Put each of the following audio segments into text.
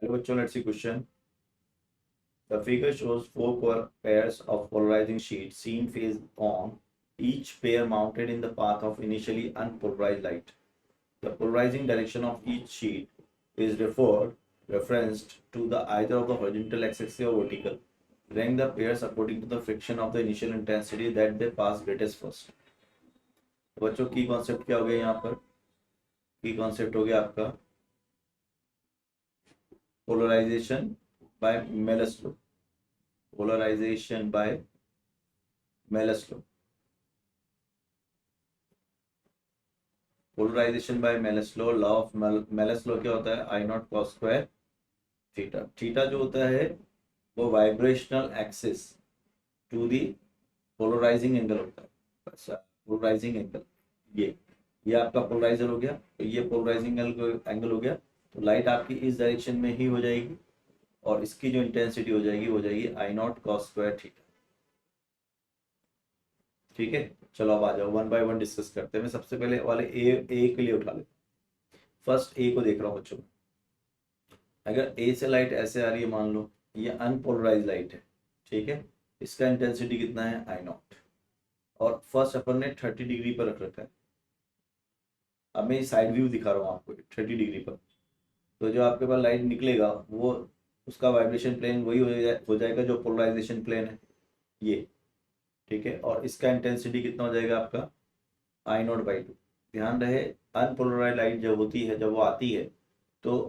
Hello, bachcho, let's see question. The figure shows four pairs of polarizing sheets seen face on, each pair mounted in the path of initially unpolarized light. The polarizing direction of each sheet is referenced to the either of the horizontal axis or vertical. Rank the pairs according to the friction of the initial intensity that they pass greatest first. तो बच्चों की concept क्या हो गया यहाँ पर? की concept हो गया आपका polarisation by Malus law. Polarisation by Malus law. Polarisation by Malus law. Law of Malus law क्या होता है? I naught cos square theta. Theta जो होता है वो vibrational axis to the polarising angle होता है. अच्छा, पोलराइजिंग एंगल ये आपका पोलराइजर हो गया. तो ये पोलराइजिंग एंगल हो गया. तो लाइट आपकी इस डायरेक्शन में ही हो जाएगी और इसकी जो इंटेंसिटी हो जाएगी I naught cos square theta. ठीक है, चलो अब आ जाओ वन बाय वन डिस्कस करते हैं. मैं सबसे पहले वाले ए के लिए उठा लेता. फर्स्ट ए को देख रहा हूँ बच्चों. अगर ए से लाइट ऐसे आ रही है, मान लो ये अनपोलराइज लाइट है. ठीक है, इसका इंटेंसिटी कितना है? I not. और फर्स्ट अपन ने 30 डिग्री पर रख रखा है. अब मैं साइड व्यू दिखा रहा हूँ आपको 30 डिग्री पर. तो जो आपके पास लाइट निकलेगा वो उसका वाइब्रेशन प्लेन वही हो जाएगा जो पोलराइजेशन प्लेन है ये. ठीक है, और इसका इंटेंसिटी कितना हो जाएगा आपका? आई नॉट बाई टू. ध्यान रहे, अनपोलराइज लाइट जब होती है, जब वो आती है तो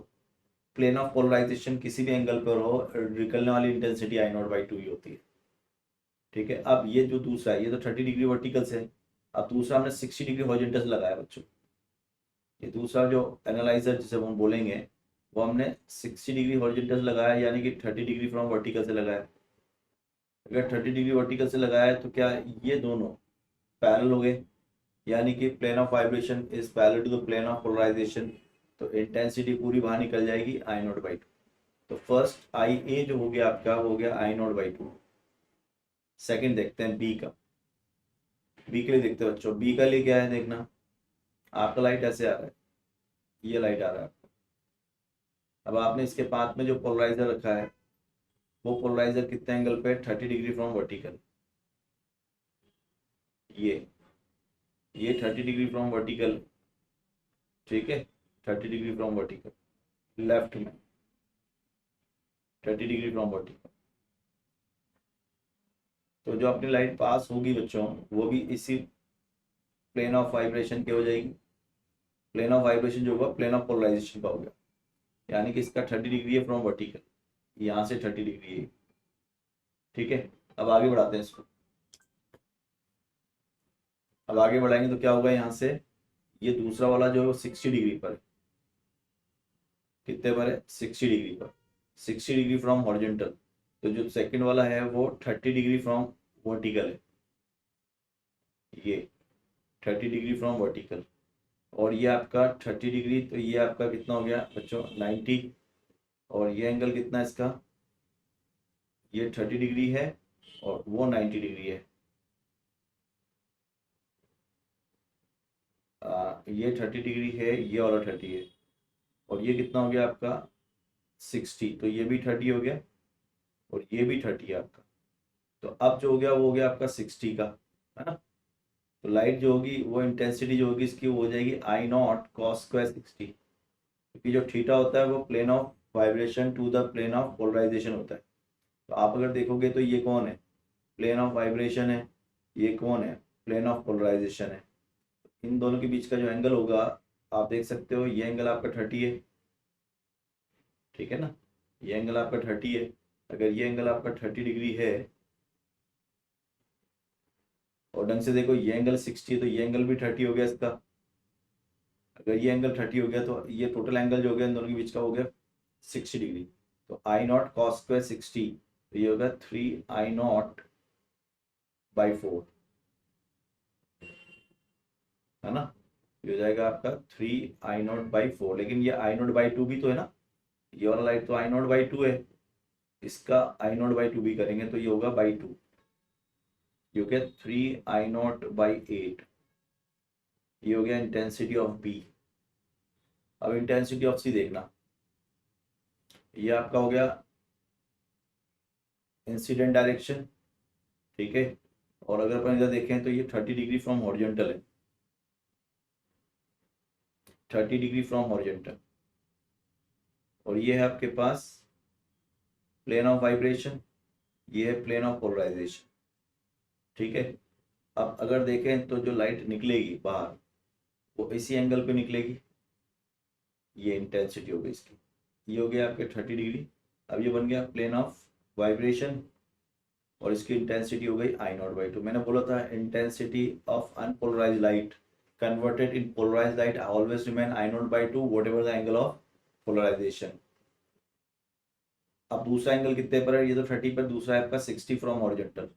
प्लेन ऑफ पोलराइजेशन किसी भी एंगल पर हो, निकलने वाली intensity I naught by two ही होती है. ठीक है, अब ये जो दूसरा है ये तो 30 डिग्री वर्टिकल से है. अब दूसरा हमने 60 डिग्री हॉरिजॉन्टल लगाया बच्चों. ये दूसरा जो एनालाइजर जिसे हम बोलेंगे वो हमने 60 डिग्री हॉरिजॉन्टल लगाया, यानी कि 30 डिग्री फ्रॉम वर्टिकल से लगाया. अगर 30 डिग्री वर्टिकल से लगाया है तो क्या ये दोनों पैरेलल हो गए, यानी कि plane of vibration is parallel to the plane of polarization. तो इंटेंसिटी पूरी बाहर निकल जाएगी आई नॉट बाई टू. तो फर्स्ट आई ए जो हो गया आपका वो हो गया I naught by two. Second देखते हैं बी का. बी के लिए देखते हैं बच्चों. बी का लिए क्या है देखना. आपका लाइट ऐसे आ रहा है, ये लाइट आ रहा है. अब आपने इसके पाथ में जो पोलराइजर रखा है वो पोलराइजर कितने एंगल पे? 30 डिग्री फ्रॉम वर्टिकल. ये 30 डिग्री फ्रॉम वर्टिकल. ठीक है, 30 डिग्री फ्रॉम वर्टिकल लेफ्ट में, 30 डिग्री फ्रॉम वर्टिकल. तो जो अपनी लाइट पास होगी बच्चों वो भी इसी प्लेन ऑफ वाइब्रेशन के हो जाएगी. प्लेन ऑफ वाइब्रेशन जो होगा प्लेन ऑफ पोलराइजेशन का हो गया, यानी कि इसका 30 डिग्री है फ्रॉम वर्टिकल, यहाँ से 30 डिग्री है. ठीक है, अब आगे बढ़ाते हैं इसको. अब आगे बढ़ाएंगे तो क्या होगा? यहाँ से ये दूसरा वाला जो है 60 डिग्री पर है. कितने पर है? 60 डिग्री पर. 60 डिग्री फ्रॉम हॉरिजॉन्टल. तो जो सेकंड वाला है वो 30 डिग्री फ्रॉम वर्टिकल है. ये 30 डिग्री फ्रॉम वर्टिकल. और ये आपका 30 डिग्री, तो ये आपका कितना हो गया बच्चों? 90. और ये एंगल कितना है इसका? ये 30 डिग्री है और वो 90 डिग्री है. ये 30 डिग्री है, ये वाला 30 है. और ये कितना हो गया आपका? 60. तो ये भी 30 हो गया और ये भी 30 है आपका. तो अब जो हो गया वो हो गया आपका 60 का, है ना. तो लाइट जो होगी वो इंटेंसिटी जो होगी इसकी वो हो जाएगी आई नॉट कॉस स्क्वायर 60. क्योंकि जो थीटा होता है वो plane of vibration to the plane of polarization होता है. तो आप अगर देखोगे तो ये कौन है? प्लेन ऑफ वाइब्रेशन है. ये कौन है? प्लेन ऑफ पोलराइजेशन है. इन दोनों के बीच का जो एंगल होगा आप देख सकते हो, ये एंगल आपका 30 है. ठीक है ना, ये एंगल आपका 30 है. अगर ये एंगल आपका 30 डिग्री है और ढंग से देखो ये एंगल 60 है तो ये एंगल भी 30 हो गया इसका. अगर ये एंगल 30 हो गया तो ये टोटल एंगल जो हो गया इन दोनों के बीच का हो गया 60 डिग्री. तो आई नॉट कॉस स्क्वायर 60, तो ये होगा 3 आई नॉट बाई 4, है ना. ये हो जाएगा आपका 3 आई नॉट बाई 4. लेकिन ये आई नॉट बाई 2 भी तो है ना. ये वाला लाइट तो आई नॉट बाई 2 है, इसका आई नॉट बाई 2 भी करेंगे तो ये होगा बाई 2. ये हो गया 3 आई नॉट बाई 8. ये हो गया इंटेंसिटी ऑफ बी. अब इंटेंसिटी ऑफ सी देखना. ये आपका हो गया इंसिडेंट डायरेक्शन, ठीक है। और अगर अपन इधर देखें तो ये 30 डिग्री फ्रॉम हॉरिजॉन्टल है, 30 डिग्री फ्रॉम हॉरिजॉन्टल। और ये है आपके पास प्लेन ऑफ वाइब्रेशन, ये है प्लेन ऑफ पोलराइजेशन, ठीक है। अब अगर देखें तो जो लाइट निकलेगी बाहर वो इसी एंगल पे निकलेगी, ये इंटेंसिटी हो गई इसकी, ये हो गया आपके 30 डिग्री। अब ये बन गया प्लेन ऑफ वाइब्रेशन और इसकी इंटेंसिटी हो गई I0/2। मैंने बोला था intensity of unpolarise light converted in polarise light always remain I0/2 whatever the angle of polarization. अब दूसरा एंगल कितने पर है, ये तो 30 पर, दूसरा है आपका 60 फ्रॉम हॉरिजॉन्टल,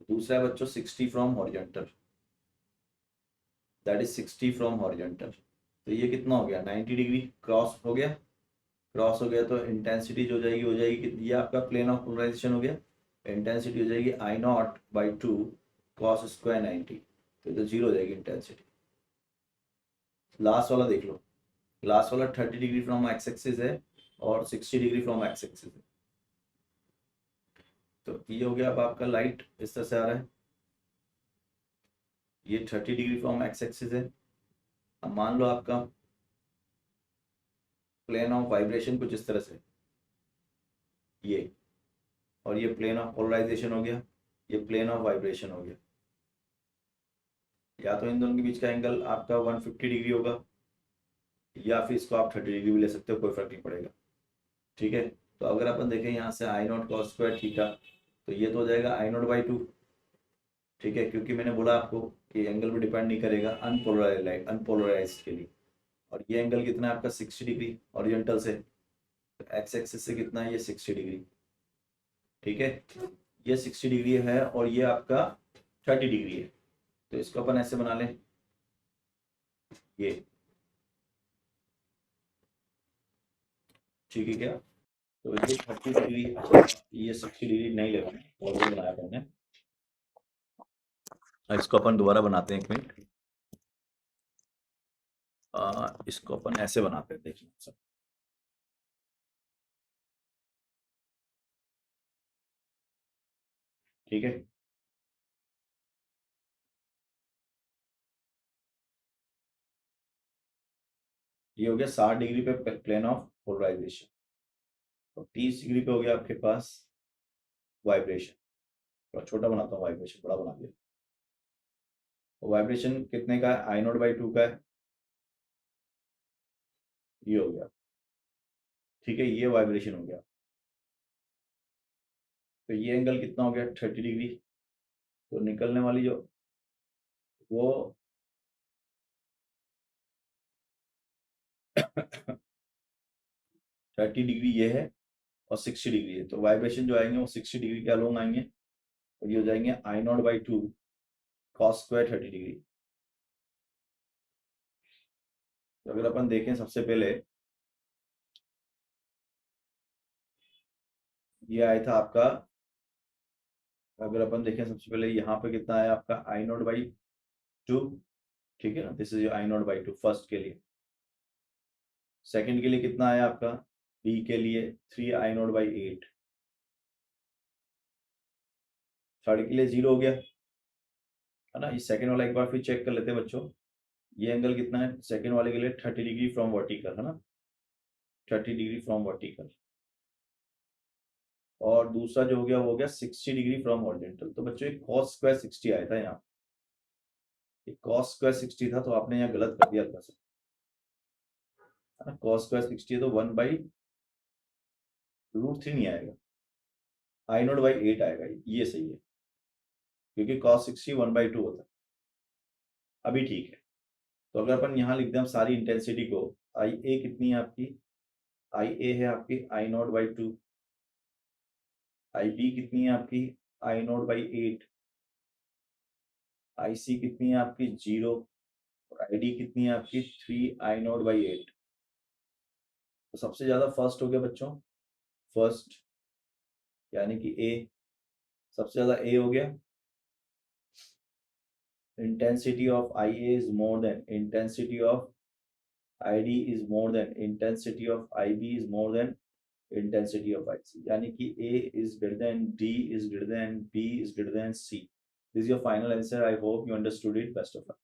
दूसरा है बच्चों 60 from horizontal, that is 60 from horizontal. तो ये कितना हो गया 90 डिग्री क्रॉस हो गया, क्रॉस हो गया तो इंटेंसिटी जो हो जाएगी ये आपका प्लेन ऑफ पोलराइजेशन हो गया, इंटेंसिटी हो जाएगी I0/2 cos स्क्वायर 90, तो जीरो हो जाएगी इंटेंसिटी। लास्ट वाला देख लो, लास्ट वाला 30 डिग्री फ्रॉम एक्स एक्सिस है और 60 डिग्री फ्रॉम एक्स एक्सिस है। तो ये हो गया, अब आपका लाइट इस तरह से आ रहा है, ये 30 डिग्री फ्रॉम एक्स एक्सिस है। अब मान लो आपका प्लेन ऑफ वाइब्रेशन कुछ इस तरह से, ये, और ये प्लेन ऑफ पोलराइजेशन हो गया, ये प्लेन ऑफ वाइब्रेशन हो गया। या तो इन दोनों के बीच का एंगल आपका 150 डिग्री होगा, या फिर इसको आप 30 डिग्री भी ले सकते हो, कोई फर्क नहीं पड़ेगा, ठीक है। तो अगर अपन देखें यहाँ से I0 cos स्क्वायर थीटा, तो ये तो हो जाएगा I0/2, ठीक है, क्योंकि मैंने बोला आपको कि एंगल पे डिपेंड नहीं करेगा अनपोलराइज के लिए। और ये एंगल कितना है आपका 60 डिग्री ओरिजेंटल से, तो एक्स एक्सिस से कितना है ये 60 डिग्री, ठीक है। ये 60 डिग्री है और ये आपका 30 डिग्री है, तो इसको अपन ऐसे बना लें, ये ठीक है क्या। तो ये 30 डिग्री, ये 60 डिग्री नहीं लेना ऑलरेडी बनाया था हमने, इसको अपन दोबारा बनाते हैं एक मिनट। इसको अपन ऐसे बनाते हैं, देखिए सब, ठीक है। ये हो गया 60 डिग्री पे प्लेन ऑफ पोलराइजेशन, और 30 डिग्री पे हो गया आपके पास वाइब्रेशन। थोड़ा छोटा बनाता हूँ, वाइब्रेशन बड़ा बना दिया। वाइब्रेशन कितने का है, I0/2 का है, ये हो गया, ठीक है, ये वाइब्रेशन हो गया। तो ये एंगल कितना हो गया 30 डिग्री, तो निकलने वाली जो वो 30 डिग्री ये है और 60 डिग्री है, तो वाइब्रेशन जो आएंगे वो 60 डिग्री के अलोंग आएंगे, और ये हो जाएंगे I0/2 cos स्क्वायर 30 डिग्री। तो अगर अपन देखें सबसे पहले, ये आया था आपका, अगर अपन देखें सबसे पहले यहाँ पे कितना आया आपका I0/2, ठीक है ना, दिस इज I0/2 फर्स्ट के लिए। सेकंड के लिए कितना आया आपका, बी के लिए 3I0/8, थर्ड के लिए 0 हो गया, है ना। ये सेकंड वाला एक बार फिर चेक कर लेते हैं बच्चों, ये एंगल कितना है सेकंड वाले के लिए 30 डिग्री फ्रॉम वर्टिकल, है ना, 30 डिग्री फ्रॉम वर्टिकल। और दूसरा जो हो गया वो हो गया 60 डिग्री फ्रॉम हॉरिजॉन्टल। तो बच्चों एक cos स्क्वायर 60 आया था यहाँ, एक cos स्क्वायर 60 था, तो आपने यहाँ गलत कर दिया था, है ना। cos स्क्वायर 60 है तो 1/√3 नहीं आएगा, I0/8 आएगा, ये सही है, क्योंकि cos 60 1/2 होता है। अभी ठीक है। तो अगर अपन यहाँ लिख दें हम सारी इंटेंसिटी को, आई ए कितनी है आपकी, आई ए है आपकी I0/2, आई बी कितनी है आपकी I0/8, आई सी कितनी है आपकी 0, और आई डी कितनी है आपकी 3I0/8। तो सबसे ज्यादा फर्स्ट हो गया बच्चों, फर्स्ट यानी कि ए, सबसे ज्यादा ए हो गया। Intensity of I A is more than intensity of ID is more than intensity of IB is more than intensity of IC, यानी कि A is greater than D is greater than B is greater than C. This is your final answer. I hope you understood it. Best of luck.